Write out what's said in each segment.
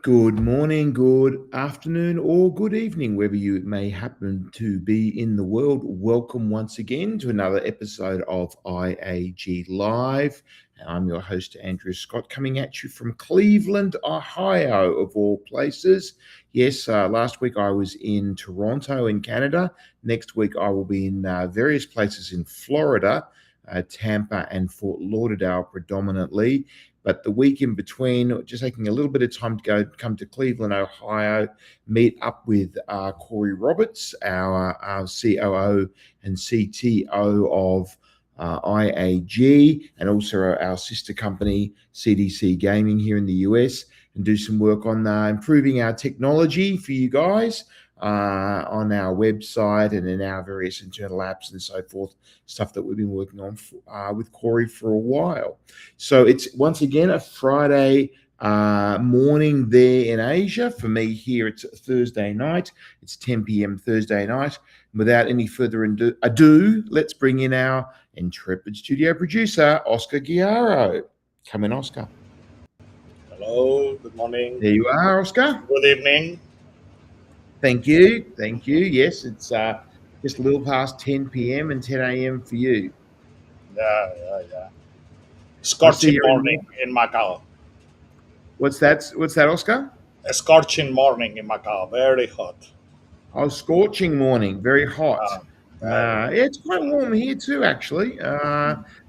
Good morning, good afternoon, or good evening, wherever you may happen to be in the world. Welcome once again to another episode of IAG Live. I'm your host, Andrew Scott, coming at you from Cleveland, Ohio, of all places. Yes, last week I was in Toronto in Canada. Next week I will be in various places in Florida, Tampa and Fort Lauderdale predominantly. But the week in between, just taking a little bit of time to come to Cleveland, Ohio, meet up with Corey Roberts, our COO and CTO of IAG, and also our sister company, CDC Gaming here in the US, and do some work on improving our technology for you guys on our website and in our various internal apps and so forth, stuff that we've been working on with Corey for a while. So it's once again a Friday morning there in Asia. For me here, it's Thursday night. It's 10 p.m. Thursday night. Without any further ado, let's bring in our intrepid studio producer, Oscar Guiaro. Come in, Oscar. Hello, good morning. There you are, Oscar. Good evening. Thank you. Thank you. Yes, it's just a little past 10 p.m. and 10 a.m. for you. Yeah. Scorching morning in Macau. What's that, Oscar? A scorching morning in Macau, very hot. Oh, scorching morning, very hot. Yeah, it's quite warm here too, actually.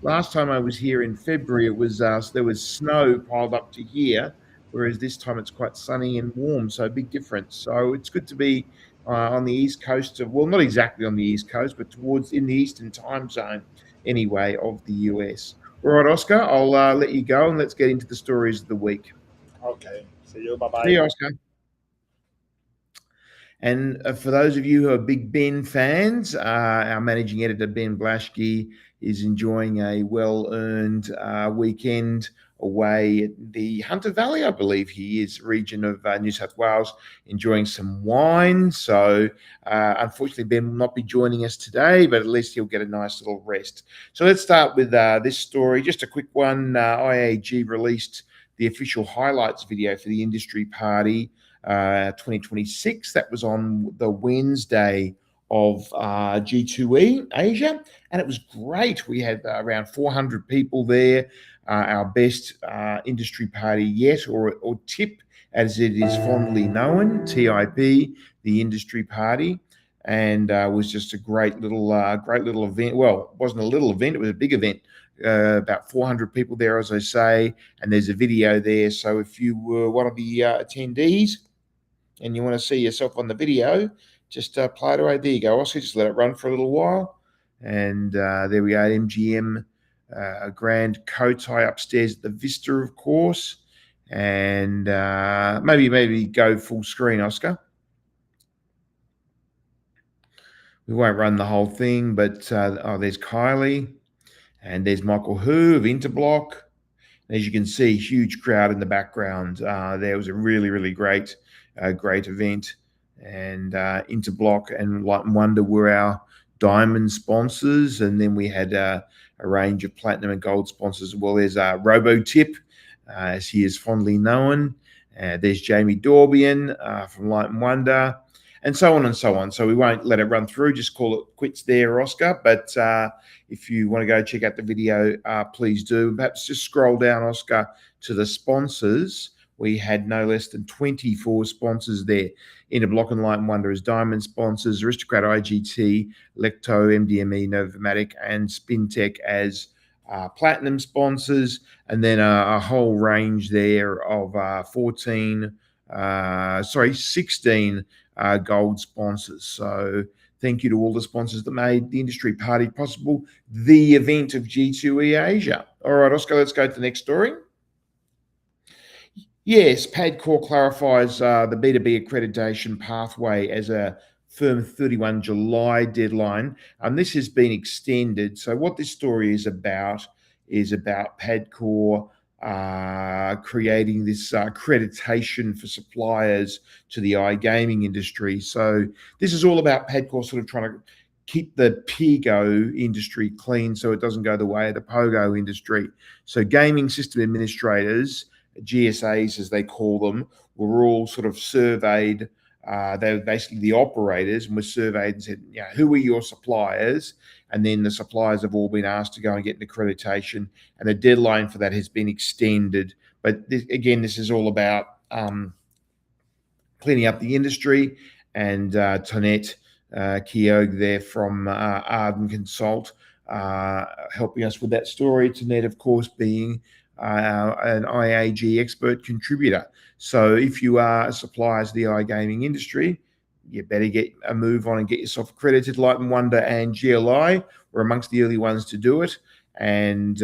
Last time I was here in February, it was there was snow piled up to here, whereas this time it's quite sunny and warm, so a big difference. So it's good to be on the east coast of, well, not exactly on the east coast, but towards in the eastern time zone anyway of the US. All right, Oscar, I'll let you go and let's get into the stories of the week. Okay, see you. Bye bye. See you, Oscar. And for those of you who are big Ben fans, our managing editor, Ben Blaschke, is enjoying a well-earned weekend away at the Hunter Valley, I believe he is, region of New South Wales, enjoying some wine. So unfortunately, Ben will not be joining us today, but at least he'll get a nice little rest. So let's start with this story. Just a quick one. IAG released the official highlights video for the industry party 2026. That was on the Wednesday of G2E Asia, and it was great. We had around 400 people there, our best industry party yet, or TIP as it is fondly known, TIP, the industry party, and was just a great little event. Well, it wasn't a little event; it was a big event. About 400 people there, as I say, and there's a video there. So if you were one of the attendees and you want to see yourself on the video, just play it away. There you go, Oscar. Just let it run for a little while. And there we go, MGM Grand Cotai upstairs at the Vista, of course. And maybe go full screen, Oscar. We won't run the whole thing, but there's Kylie, and there's Michael Hu of Interblock. As you can see, huge crowd in the background. There was a really great event, and Interblock and Light and Wonder were our diamond sponsors, and then we had a range of platinum and gold sponsors as well. There's RoboTip, as he is fondly known. There's Jamie Dorbian from Light and Wonder, and so on and so on. So we won't let it run through, just call it quits there, Oscar. But if you want to go check out the video, please do. Perhaps just scroll down, Oscar, to the sponsors. We had no less than 24 sponsors there. Interblock and Light and Wonder as diamond sponsors, Aristocrat IGT, Lecto, MDME, Novomatic, and SpinTech as platinum sponsors, and then a whole range there of 16 gold sponsors. So thank you to all the sponsors that made the industry party possible, the event of G2E Asia. All right, Oscar, let's go to the next story. Yes, PAGCOR clarifies the B2B accreditation pathway as a firm 31 July deadline. This has been extended. So what this story is about PAGCOR creating this accreditation for suppliers to the iGaming industry. So this is all about PAGCOR sort of trying to keep the PIGO industry clean so it doesn't go the way of the POGO industry. So gaming system administrators, GSAs as they call them, were all sort of surveyed. They were basically the operators, and were surveyed and said, who are your suppliers? And then the suppliers have all been asked to go and get an accreditation, and the deadline for that has been extended. But this is all about cleaning up the industry, and Tonette Keogh there from Arden Consult helping us with that story. Tonette, of course, being an IAG expert contributor. So if you are a supplier to the iGaming industry, you better get a move on and get yourself accredited. Light and Wonder and GLI were amongst the early ones to do it. And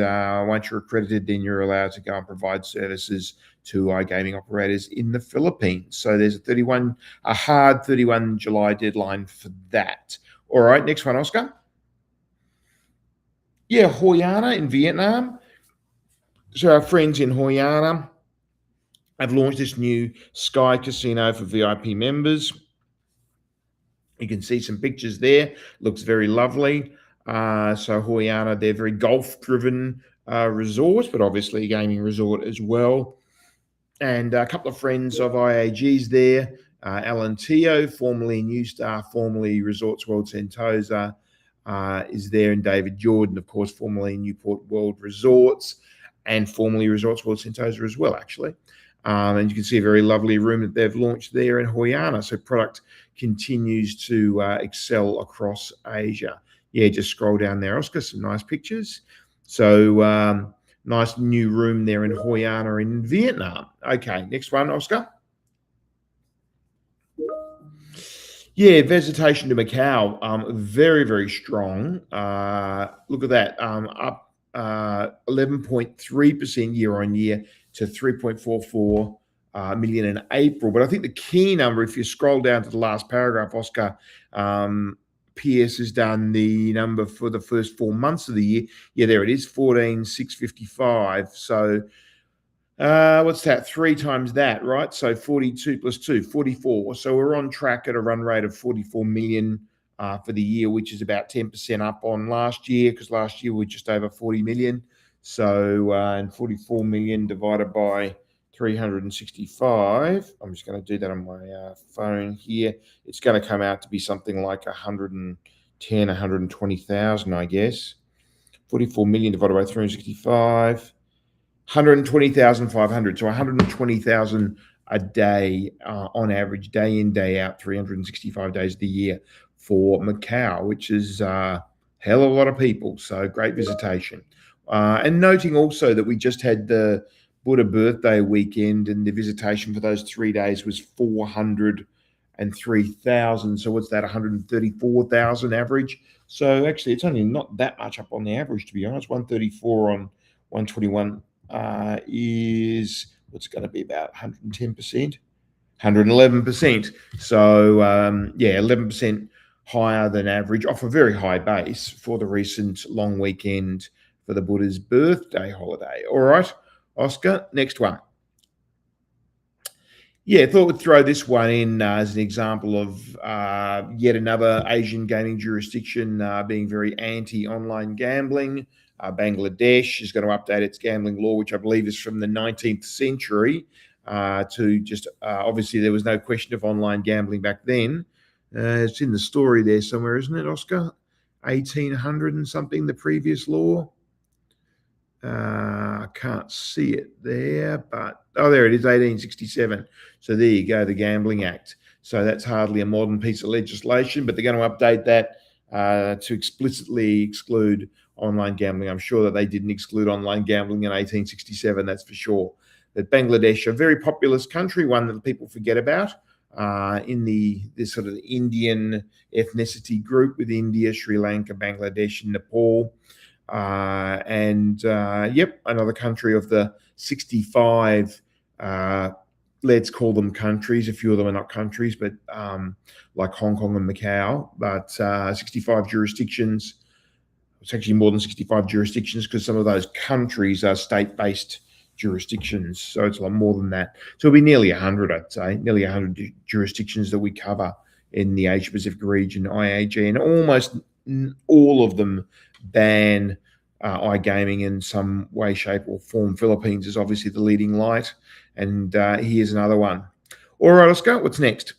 once you're accredited, then you're allowed to go and provide services to iGaming operators in the Philippines. So there's a hard 31 July deadline for that. All right, next one, Oscar. Yeah, Hoiana in Vietnam. So our friends in Hoiana have launched this new Sky Casino for VIP members. You can see some pictures there. Looks very lovely. So Hoiana, they're very golf-driven resort, but obviously a gaming resort as well. And a couple of friends of IAG's there. Alan Teo, formerly New Star, formerly Resorts World Sentosa, is there, and David Jordan, of course, formerly Newport World Resorts, and formerly Resorts World Sentosa as well, actually. And you can see a very lovely room that they've launched there in Hoiana. So product continues to excel across Asia. Yeah, just scroll down there, Oscar, some nice pictures. So nice new room there in Hoiana in Vietnam. Okay, next one, Oscar. Yeah, visitation to Macau, very strong. Look at that, up 11.3% year on year to 3.44 million in April. But I think the key number, if you scroll down to the last paragraph, Oscar, PS has done the number for the first 4 months of the year. Yeah, there it is, 14,655. So what's that? 3 times that, right? So 42 plus 2, 44. So we're on track at a run rate of 44 million for the year, which is about 10% up on last year, because last year we were just over 40 million. So and 44 million divided by 365. I'm just going to do that on my phone here. It's going to come out to be something like 110, 120,000, I guess. 44 million divided by 365. 120,500. So 120,000 a day on average, day in, day out, 365 days of the year for Macau, which is a hell of a lot of people. So great visitation. And noting also that we just had the Buddha birthday weekend, and the visitation for those 3 days was 403,000. So what's that? 134,000 average. So actually, it's only not that much up on the average, to be honest. 134 on 121 is what's going to be about 110%, 111%. So 11% higher than average off a very high base for the recent long weekend for the Buddha's birthday holiday. All right, Oscar, next one. Yeah, thought we'd throw this one in as an example of yet another Asian gaming jurisdiction being very anti-online gambling. Bangladesh is going to update its gambling law, which I believe is from the 19th century, to just obviously there was no question of online gambling back then. It's in the story there somewhere, isn't it, Oscar? 1800 and something, the previous law. I can't see it there, but there it is, 1867. So there you go, the Gambling Act. So that's hardly a modern piece of legislation, but they're going to update that to explicitly exclude online gambling. I'm sure that they didn't exclude online gambling in 1867, that's for sure. But Bangladesh, a very populous country, one that people forget about in this sort of Indian ethnicity group with India, Sri Lanka, Bangladesh, and Nepal. Another country of the 65, let's call them countries. A few of them are not countries, but like Hong Kong and Macau, but 65 jurisdictions. It's actually more than 65 jurisdictions because some of those countries are state-based jurisdictions. So it's a lot more than that. So it'll be nearly 100, I'd say, nearly 100 jurisdictions that we cover in the Asia-Pacific region, IAG, and almost all of them ban iGaming in some way, shape, or form. Philippines is obviously the leading light, and here's another one. All right, Oscar, what's next?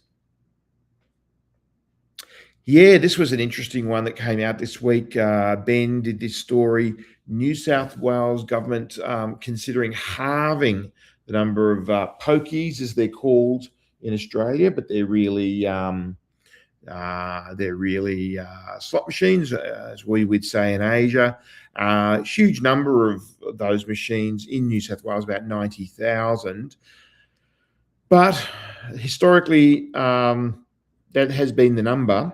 Yeah, this was an interesting one that came out this week. Ben did this story. New South Wales government considering halving the number of pokies, as they're called in Australia, but they're really slot machines, as we would say in Asia. Huge number of those machines in New South Wales, about 90,000. But historically, that has been the number.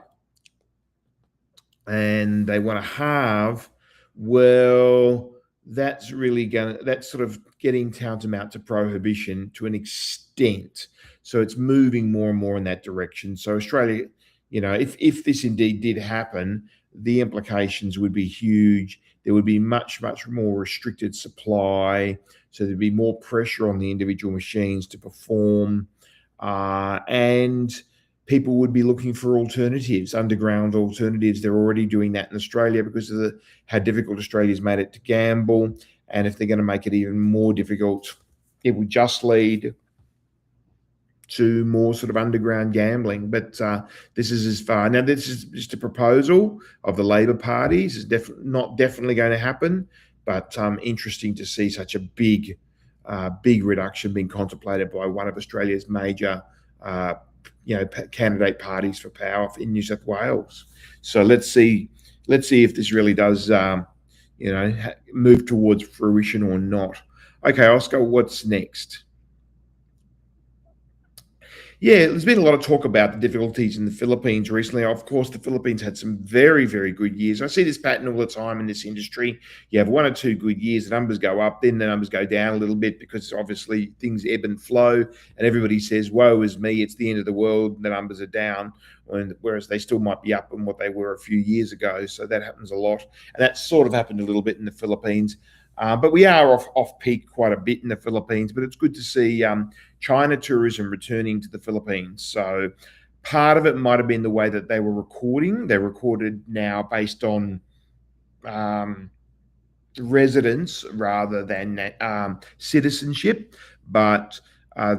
And they want to halve. Well, that's sort of getting tantamount to prohibition to an extent. So it's moving more and more in that direction. So Australia, if this indeed did happen, the implications would be huge. There would be much, much more restricted supply. So there'd be more pressure on the individual machines to perform. And people would be looking for alternatives, underground alternatives. They're already doing that in Australia because of how difficult Australia's made it to gamble. And if they're going to make it even more difficult, it would just lead to more sort of underground gambling. But this is as far. Now, this is just a proposal of the Labor parties. It's not definitely going to happen, but interesting to see such a big reduction being contemplated by one of Australia's major candidate parties for power in New South Wales. So let's see if this really does move towards fruition or not. Okay, Oscar, what's next? Yeah, there's been a lot of talk about the difficulties in the Philippines recently. Of course, the Philippines had some very, very good years. I see this pattern all the time in this industry. You have 1 or 2 good years, the numbers go up, then the numbers go down a little bit because obviously things ebb and flow, and everybody says, woe is me, it's the end of the world, the numbers are down, whereas they still might be up on what they were a few years ago. So that happens a lot. And that sort of happened a little bit in the Philippines. But we are off peak quite a bit in the Philippines, but it's good to see China tourism returning to the Philippines. So part of it might have been the way that they were recording. They're recorded now based on residence rather than citizenship, but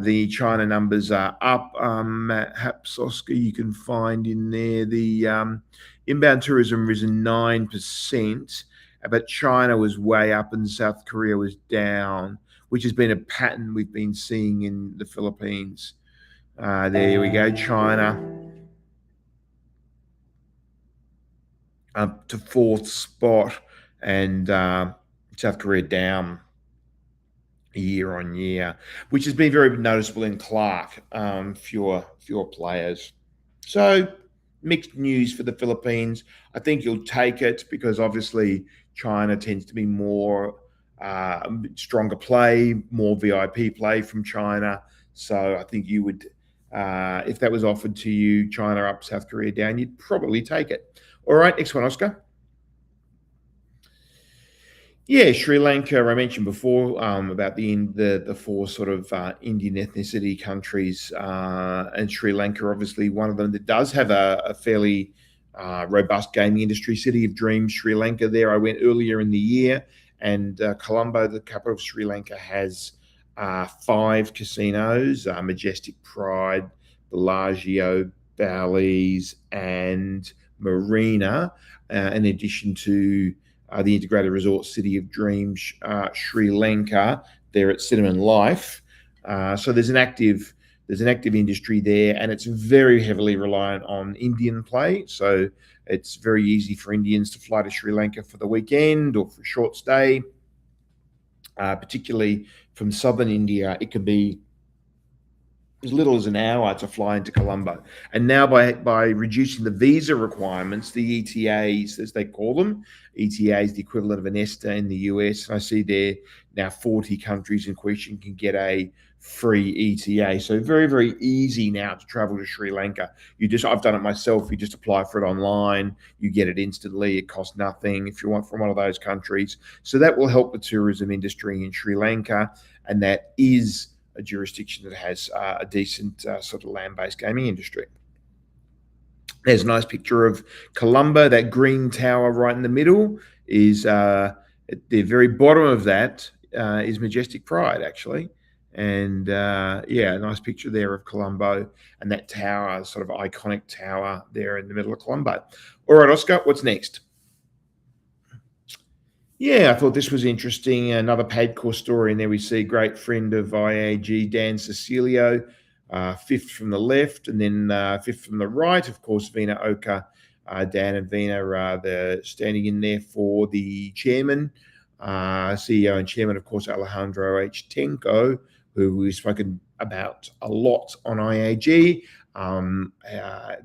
the China numbers are up. Perhaps, Oscar, you can find in there the inbound tourism risen 9%, but China was way up and South Korea was down, which has been a pattern we've been seeing in the Philippines. There we go, China up to fourth spot, and South Korea down year on year, which has been very noticeable in Clark. Fewer players. So mixed news for the Philippines. I think you'll take it because obviously China tends to be more stronger play, more VIP play from China. So I think you would, if that was offered to you, China up, South Korea down, you'd probably take it. All right, next one, Oscar. Yeah, Sri Lanka. I mentioned before about the four sort of Indian ethnicity countries, and Sri Lanka, obviously one of them that does have a fairly robust gaming industry. City of Dreams, Sri Lanka. There, I went earlier in the year, and Colombo, the capital of Sri Lanka, has 5 casinos: Majestic Pride, Bellagio, Bally's, and Marina, in addition to the integrated resort City of Dreams, Sri Lanka. There at Cinnamon Life. So there's an active industry there, and it's very heavily reliant on Indian play. So it's very easy for Indians to fly to Sri Lanka for the weekend or for a short stay. Particularly from southern India, it can be as little as an hour to fly into Colombo. And now by reducing the visa requirements, the ETAs, as they call them, ETA is the equivalent of an ESTA in the US. And I see there now 40 countries in question can get a free ETA. So very, very easy now to travel to Sri Lanka. I've done it myself. You just apply for it online. You get it instantly. It costs nothing if you want from one of those countries. So that will help the tourism industry in Sri Lanka. And that is a jurisdiction that has a decent sort of land-based gaming industry. There's a nice picture of Colombo. That green tower right in the middle is at the very bottom of that is Majestic Pride, actually. And yeah, a nice picture there of Colombo and that tower, sort of iconic tower there in the middle of Colombo. All right, Oscar, what's next? Yeah, I thought this was interesting. Another PAGCOR story, and there we see a great friend of IAG, Dan Cecilio, 5th from the left, and then 5th from the right. Of course, Vina Oka, Dan and Vina, they're standing in there for the chairman, CEO and chairman, of course, Alejandro H. Tenco, who we've spoken about a lot on IAG.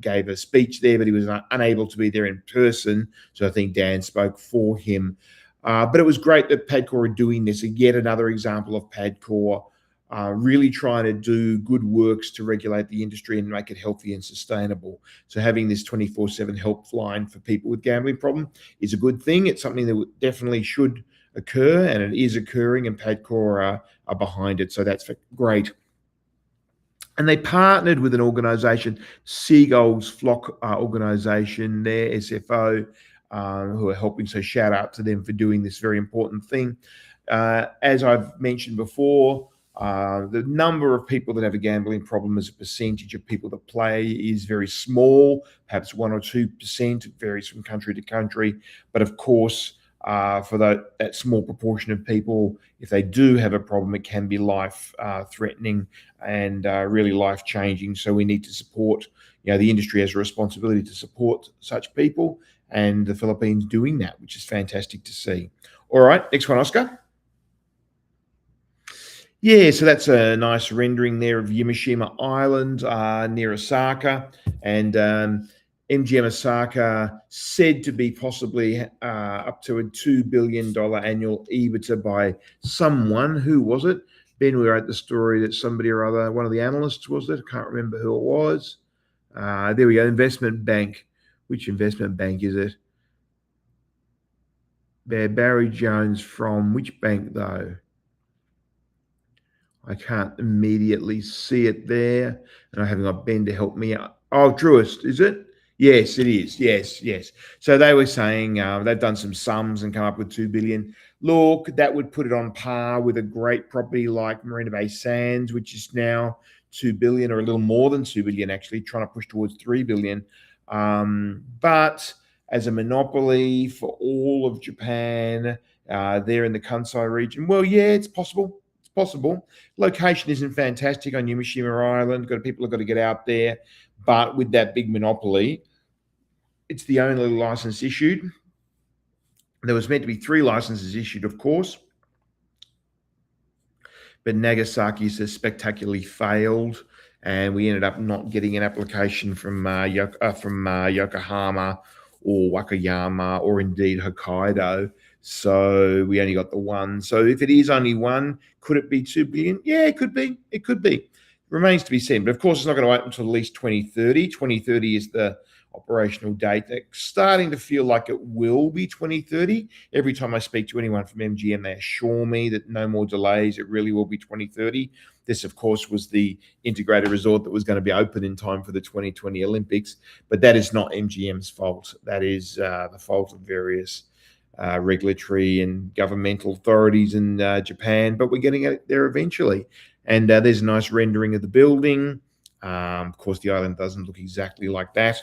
Gave a speech there, but he was unable to be there in person. So I think Dan spoke for him. But it was great that PAGCOR are doing this. Yet another example of PAGCOR really trying to do good works to regulate the industry and make it healthy and sustainable. So having this 24/7 helpline for people with gambling problem is a good thing. It's something that definitely should occur, and it is occurring, and PAGCOR are behind it. So that's great. And they partnered with an organisation, Seagull's Flock organisation, their SFO, who are helping. So shout out to them for doing this very important thing. As I've mentioned before, the number of people that have a gambling problem as a percentage of people that play is very small, perhaps 1 or 2%. It varies from country to country. But of course, for that small proportion of people, if they do have a problem, it can be life-threatening and really life-changing. So we need to support, the industry has a responsibility to support such people, and the Philippines doing that, which is fantastic to see. All right, next one, Oscar. Yeah, so that's a nice rendering there of Yamashima Island near Osaka, and MGM Osaka said to be possibly up to a $2 billion annual EBITDA by someone. Who was it? Ben, we wrote the story that somebody or other, one of the analysts, was it? I can't remember who it was. There we go, investment bank. Which investment bank is it? Barry Jones from which bank, though? I can't immediately see it there, and I haven't got Ben to help me out. Oh, Truist, is it? Yes, it is. Yes. So they were saying they've done some sums and come up with $2 billion. Look, that would put it on par with a great property like Marina Bay Sands, which is now 2 billion, or a little more than 2 billion, actually, trying to push towards 3 billion. But as a monopoly for all of Japan, there in the Kansai region, well, yeah, it's possible. It's possible. Location isn't fantastic on Yumashima Island. People have got to get out there. But with that big monopoly, it's the only license issued. There was meant to be 3 licenses issued, of course, but Nagasaki has spectacularly failed, and we ended up not getting an application from Yokohama or Wakayama, or indeed Hokkaido. So we only got the one. So if it is only one, could it be 2 billion? Yeah, it could be. It could be. Remains to be seen. But of course, it's not going to open until at least 2030. 2030 is the operational date. It's starting to feel like it will be 2030. Every time I speak to anyone from MGM, they assure me that no more delays. It really will be 2030. This, of course, was the integrated resort that was going to be open in time for the 2020 Olympics. But that is not MGM's fault. That is the fault of various regulatory and governmental authorities in Japan. But we're getting it there eventually. And there's a nice rendering of the building. Of course, the island doesn't look exactly like that.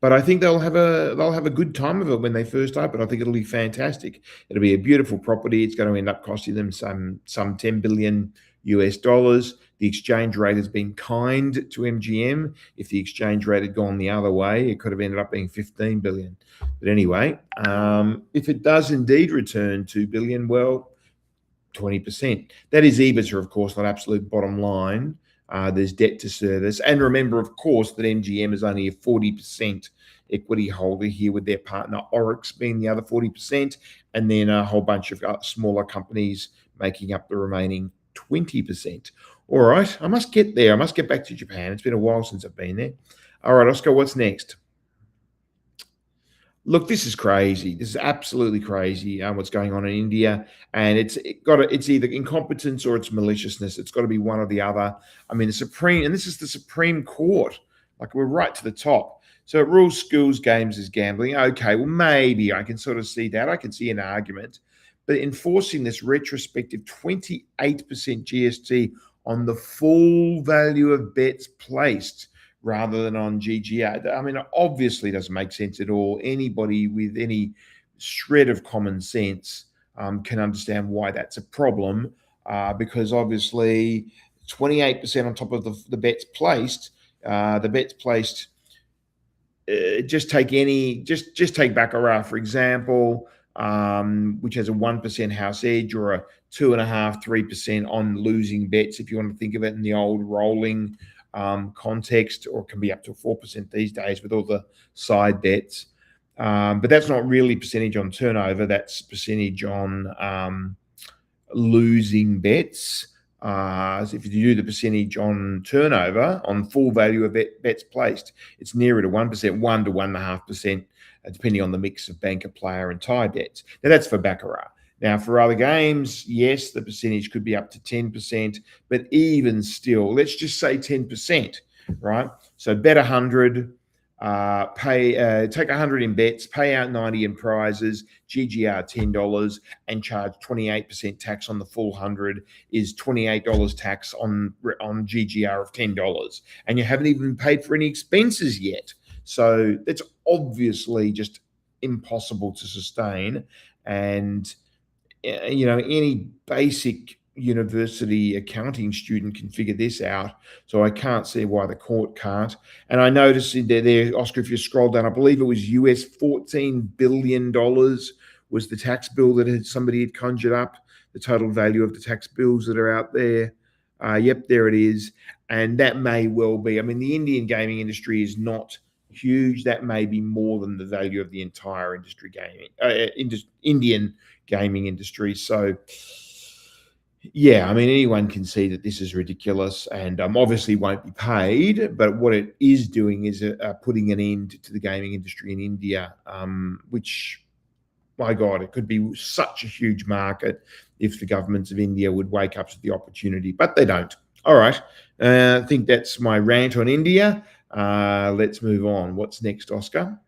But I think they'll have a good time of it when they first open. I think it'll be fantastic. It'll be a beautiful property. It's going to end up costing them some $10 billion US. The exchange rate has been kind to MGM. If the exchange rate had gone the other way, it could have ended up being 15 billion. But anyway, if it does indeed return 2 billion, well, 20%. That is EBITDA, of course, not absolute bottom line. There's debt to service. And remember, of course, that MGM is only a 40% equity holder here, with their partner Oryx being the other 40%, and then a whole bunch of smaller companies making up the remaining 20%. All right, I must get there. I must get back to Japan. It's been a while since I've been there. All right, Oscar, what's next? Look, this is crazy. This is absolutely crazy. What's going on in India, and it's either incompetence or it's maliciousness. It's got to be one or the other. I mean, this is the Supreme Court. Like, we're right to the top. So it rules schools games as gambling. Okay, well, maybe I can sort of see that. I can see an argument, but enforcing this retrospective 28% GST on the full value of bets placed, rather than on GGR. I mean, it obviously doesn't make sense at all. Anybody with any shred of common sense can understand why that's a problem, because obviously 28% on top of the bets placed. Just take Baccarat, for example, which has a 1% house edge, or a 2.5%, 3% on losing bets, if you want to think of it in the old rolling context, or it can be up to 4% these days with all the side bets. But that's not really percentage on turnover. That's percentage on losing bets. So if you do the percentage on turnover on full value of bets placed, it's nearer to 1%, 1 to 1.5%, depending on the mix of banker, player, and tie bets. Now, that's for Baccarat. Now, for other games, yes, the percentage could be up to 10%, but even still, let's just say 10%, right? So bet 100, take 100 in bets, pay out 90 in prizes, GGR $10, and charge 28% tax on the full 100 is $28 tax on GGR of $10, and you haven't even paid for any expenses yet. So that's obviously just impossible to sustain, and any basic university accounting student can figure this out. So I can't see why the court can't. And I noticed in there, Oscar, if you scroll down, I believe it was US $14 billion was the tax bill that somebody had conjured up, the total value of the tax bills that are out there. Yep, there it is. And that may well be, I mean, the Indian gaming industry is not huge. That may be more than the value of the entire Indian gaming industry. So, yeah, I mean, anyone can see that this is ridiculous, and obviously won't be paid. But what it is doing is putting an end to the gaming industry in India, which, my God, it could be such a huge market if the governments of India would wake up to the opportunity, but they don't. All right, I think that's my rant on India. Let's move on. What's next, Oscar?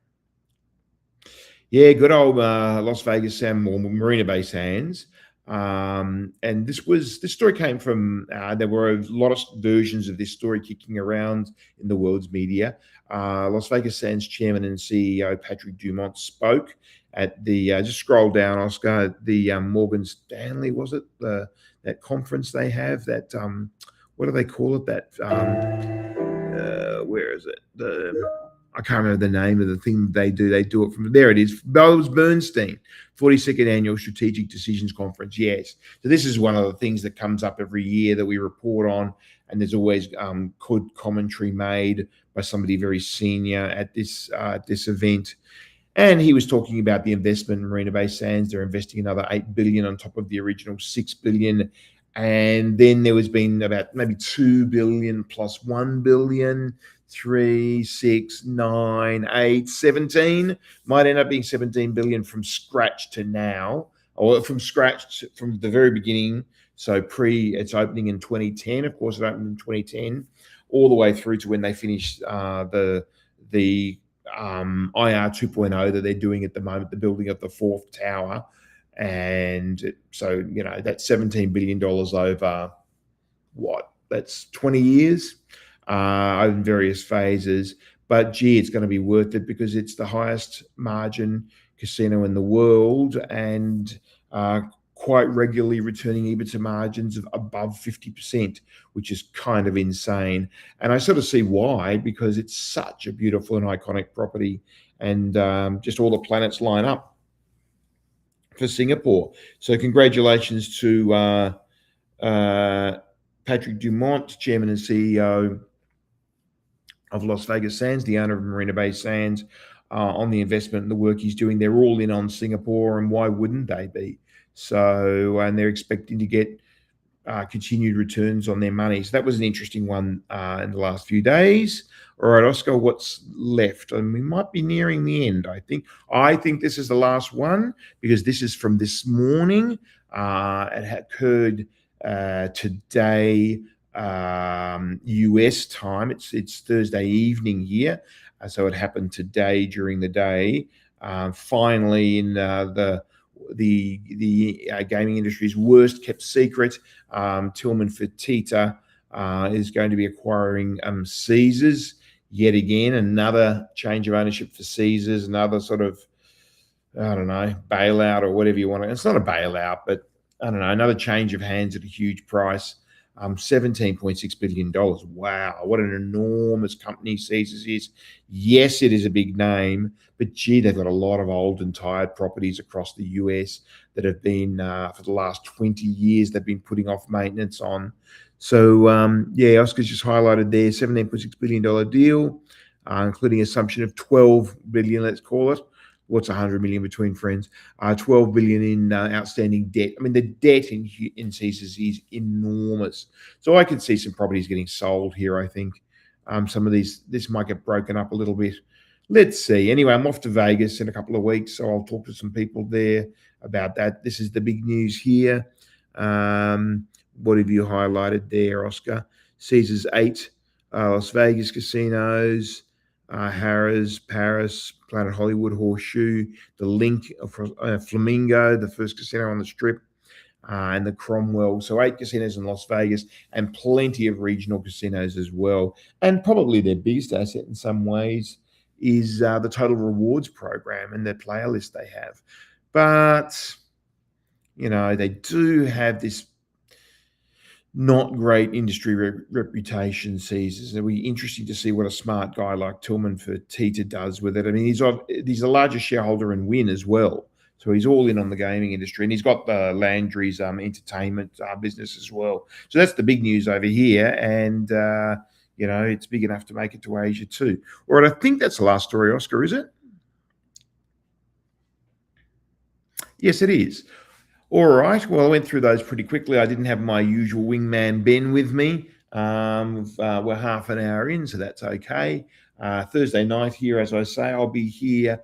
Yeah, good old Las Vegas Sands or Marina Bay Sands. And this story came from there were a lot of versions of this story kicking around in the world's media. Las Vegas Sands chairman and CEO Patrick Dumont spoke at the just scroll down, Oscar, the Morgan Stanley, was it that conference they have, that what do they call it, that where is it, I can't remember the name of the thing they do. They do it from there. It is. Oh, it was Bernstein, 42nd Annual Strategic Decisions Conference. Yes. So this is one of the things that comes up every year that we report on, and there's always good commentary made by somebody very senior at this event. And he was talking about the investment in Marina Bay Sands. They're investing another $8 billion on top of the original $6 billion. And then there was been about maybe $2 billion plus $1 billion, 3, 6, 9, 8, 17. Might end up being 17 billion from scratch to now, or from scratch from the very beginning. So its opening in 2010. Of course, it opened in 2010, all the way through to when they finished the IR 2.0 that they're doing at the moment, the building of the fourth tower. And so, that's $17 billion over what? That's 20 years in various phases. But gee, it's going to be worth it because it's the highest margin casino in the world, and quite regularly returning EBITDA margins of above 50%, which is kind of insane. And I sort of see why, because it's such a beautiful and iconic property, and just all the planets line up for Singapore. So congratulations to Patrick Dumont, Chairman and CEO of Las Vegas Sands, the owner of Marina Bay Sands, on the investment and the work he's doing. They're all in on Singapore, and why wouldn't they be? So, and they're expecting to get continued returns on their money. So that was an interesting one in the last few days. All right, Oscar, what's left? And we might be nearing the end, I think. I think this is the last one because this is from this morning. It occurred today, US time. It's Thursday evening here. So it happened today during the day. Finally, in the gaming industry's worst kept secret, Tillman Fertitta is going to be acquiring Caesars yet again. Another change of ownership for Caesars, another sort of, I don't know, bailout or whatever you want to. It's not a bailout, but I don't know, another change of hands at a huge price. $17.6 billion. Wow, what an enormous company Caesars is. Yes, it is a big name, but gee, they've got a lot of old and tired properties across the US that have been, for the last 20 years, they've been putting off maintenance on. So, Oscar's just highlighted there, $17.6 billion deal, including assumption of $12 billion, let's call it. What's 100 million between friends? 12 billion in outstanding debt. I mean, the debt in Caesars is enormous. So I could see some properties getting sold here. I think some of this might get broken up a little bit. Let's see. Anyway, I'm off to Vegas in a couple of weeks, so I'll talk to some people there about that. This is the big news here. What have you highlighted there, Oscar? Caesars 8, Las Vegas casinos, Harrah's, Paris, Planet Hollywood, Horseshoe, the Link, Flamingo, the first casino on the Strip, and the Cromwell. So 8 casinos in Las Vegas and plenty of regional casinos as well. And probably their biggest asset in some ways is the Total Rewards program and their player list they have. But, they do have this not great industry reputation, Caesars. It'll be interesting to see what a smart guy like Tillman Fertitta does with it. I mean, he's a larger shareholder in Wynn as well. So he's all in on the gaming industry, and he's got the Landry's entertainment business as well. So that's the big news over here, and it's big enough to make it to Asia too. All right, I think that's the last story, Oscar, is it? Yes, it is. All right. Well, I went through those pretty quickly. I didn't have my usual wingman Ben with me. We're half an hour in, so that's okay. Thursday night here, as I say, I'll be here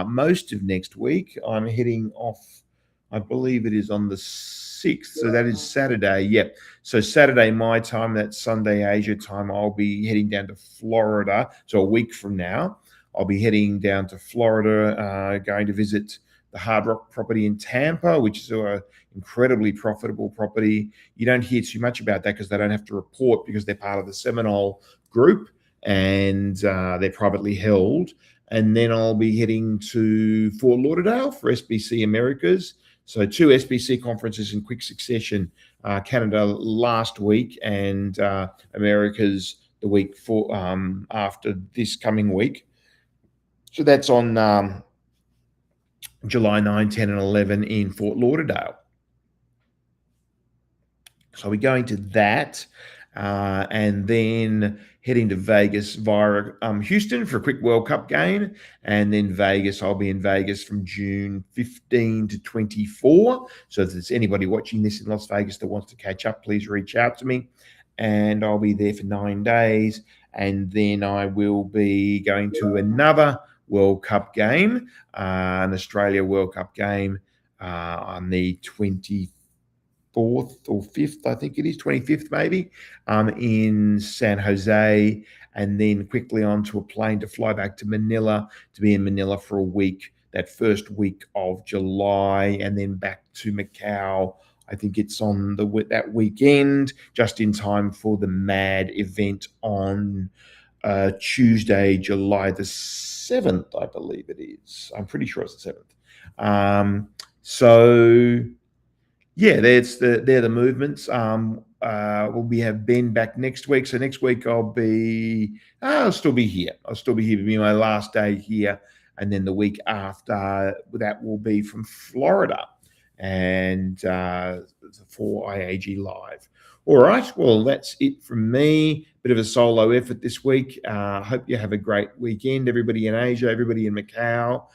most of next week. I'm heading off, I believe it is on the 6th. So that is Saturday. Yep. So Saturday my time, that's Sunday Asia time, I'll be heading down to Florida. So a week from now. I'll be heading down to Florida, going to visit the Hard Rock property in Tampa, which is an incredibly profitable property. You don't hear too much about that because they don't have to report because they're part of the Seminole group and they're privately held. And then I'll be heading to Fort Lauderdale for SBC Americas. So 2 SBC conferences in quick succession, Canada last week and Americas the week after this coming week. So that's on July 9, 10, and 11 in Fort Lauderdale. So we're going to that and then heading to Vegas via Houston for a quick World Cup game. And then Vegas, I'll be in Vegas from June 15 to 24. So if there's anybody watching this in Las Vegas that wants to catch up, please reach out to me. And I'll be there for 9 days. And then I will be going to another World Cup game, an Australia World Cup game on the 24th or 5th, I think it is, 25th maybe, in San Jose, and then quickly onto a plane to fly back to Manila to be in Manila for a week, that first week of July, and then back to Macau. I think it's on that weekend, just in time for the MAD event on Tuesday, July the 7th, I believe it is. I'm pretty sure it's the 7th. So yeah, they're the movements. We have Ben back next week. So next week I'll still be here. It'll be my last day here. And then the week after that will be from Florida and for IAG Live. All right. Well, that's it from me. Bit of a solo effort this week. Hope you have a great weekend. Everybody in Asia, everybody in Macau,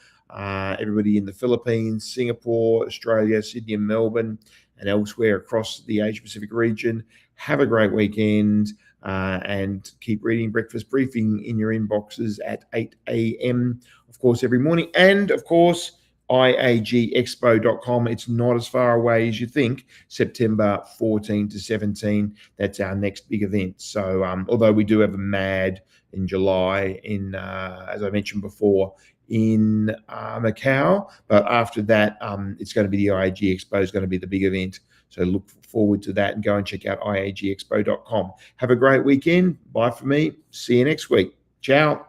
everybody in the Philippines, Singapore, Australia, Sydney and Melbourne, and elsewhere across the Asia-Pacific region. Have a great weekend and keep reading Breakfast Briefing in your inboxes at 8 a.m., of course, every morning. And, of course, iagexpo.com. It's not as far away as you think. September 14 to 17, that's our next big event. So although we do have a MAD in July in, as I mentioned before, in Macau, but after that it's going to be the IAG Expo is going to be the big event, so look forward to that and go and check out iagexpo.com. Have a great weekend. Bye for me. See you next week. Ciao.